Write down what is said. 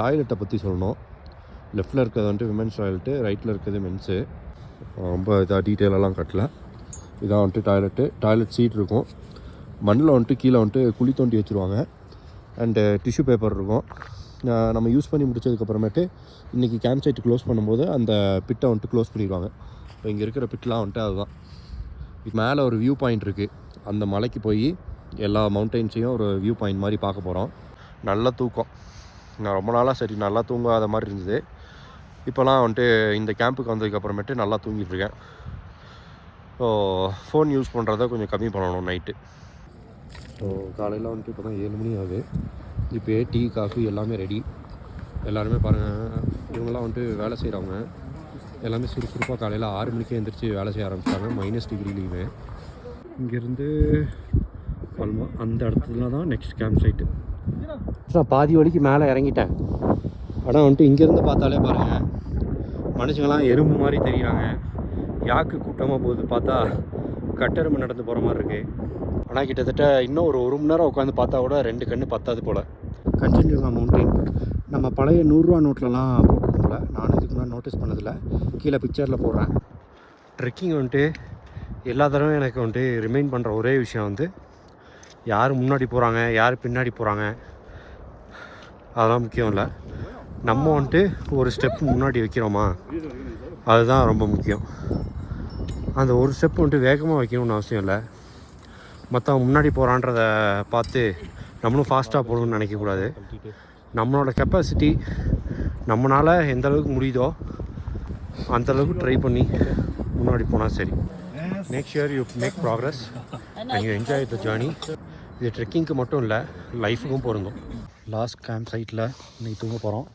டாய்லெட்டை பற்றி சொல்லணும். லெஃப்ட்டில் இருக்கிறது வந்துட்டு விமென்ஸ் டாய்லெட்டு, ரைட்டில் இருக்கிறது மென்ஸு. ரொம்ப இதாக டீட்டெயிலெல்லாம் கட்டல. இதான் வந்துட்டு டாய்லெட் சீட் இருக்கும். மண்ணில் வந்துட்டு கீழே வந்துட்டு குழி தோண்டி வச்சுருவாங்க. அண்டு டிஷ்யூ பேப்பர் இருக்கும். நம்ம யூஸ் பண்ணி முடிச்சதுக்கப்புறமேட்டு இன்றைக்கி கேம்ப் சைட்டு க்ளோஸ் பண்ணும்போது அந்த பிட்டை வந்துட்டு க்ளோஸ் பண்ணிடுவாங்க. இப்போ இங்கே இருக்கிற பிட்லாம் வந்துட்டு அதுதான். இது மேலே ஒரு வியூ பாயிண்ட் இருக்குது. அந்த மலைக்கு போய் எல்லா மவுண்டெயின்ஸையும் ஒரு வியூ பாயிண்ட் மாதிரி பார்க்க போகிறோம். நல்ல தூக்கம். நான் ரொம்ப நாளாக சரி நல்லா தூங்காத மாதிரி இருந்தது. இப்போலாம் வந்துட்டு இந்த கேம்புக்கு வந்ததுக்கப்புறமேட்டு நல்லா தூங்கிட்டுருக்கேன். ஸோ ஃபோன் யூஸ் பண்ணுறத கொஞ்சம் கம்மி பண்ணணும் நைட்டு. ஸோ காலையில் வந்துட்டு இப்போ தான் 7 மணி ஆகுது. இப்போ டீ காஃபி எல்லாமே ரெடி. எல்லாருமே பாருங்கள், இவங்கெல்லாம் வந்துட்டு வேலை செய்கிறவங்க எல்லாமே சுறுசுறுப்பாக காலையில் 6 மணிக்கே எழுந்திரிச்சு வேலை செய்ய ஆரம்பிச்சிட்டாங்க. -டிகிரிலையுமே. இங்கேருந்து அந்த இடத்துல தான் நெக்ஸ்ட் கேம்ப் சைட்டு. நான் பாதி வழிக்கு மேலே இறங்கிட்டேன். ஆனால் வந்துட்டு இங்கேருந்து பார்த்தாலே பாருங்கள், மனுஷங்களாம் எறும்பு மாதிரி தெரியுறாங்க. யாக்கு கூட்டமாக போகுது. பார்த்தா கட்டெரும்பு நடந்து போகிற மாதிரி இருக்குது. ஆனால் கிட்டத்தட்ட இன்னும் ஒரு மணி நேரம் உட்காந்து பார்த்தா கூட 2 கண்ணு பத்தாது போல். கஞ்சன்ஜங்கா மவுண்டெயின் நம்ம பழைய 100 ரூபா நோட்லலாம் போட்டிருக்கோம் போல். நானும் இதுக்கு முன்னாடி நோட்டீஸ் பண்ணதில்லை. கீழே பிக்சரில் போடுறேன். ட்ரெக்கிங் வந்துட்டு எல்லா தடவையும் எனக்கு வந்துட்டு ரிமைண்ட் பண்ணுற ஒரே விஷயம் வந்து யார் முன்னாடி போகிறாங்க, யார் பின்னாடி போகிறாங்க, அதெல்லாம் முக்கியம் இல்லை. நம்ம வந்துட்டு ஒரு ஸ்டெப் முன்னாடி வைக்கிறோமா, அதுதான் ரொம்ப முக்கியம். அந்த ஒரு ஸ்டெப் வந்துட்டு வேகமாக வைக்கணும்னு அவசியம் இல்லை. மற்றவங்க முன்னாடி போகிறான்றதை பார்த்து நம்மளும் ஃபாஸ்ட்டாக போகணும்னு நினைக்கக்கூடாது. நம்மளோட கெப்பாசிட்டி நம்மளால் எந்த அளவுக்கு முடியுதோ அந்தளவுக்கு ட்ரை பண்ணி முன்னாடி போனால் சரி. Make sure you make progress and you enjoy the journey. இது ட்ரெக்கிங்க்கு மட்டும் இல்லை, லைஃபுக்கும் பொருந்தும். லாஸ்ட் கேம்ப் சைட்டில் இன்றைக்கி தூங்க போகிறோம்.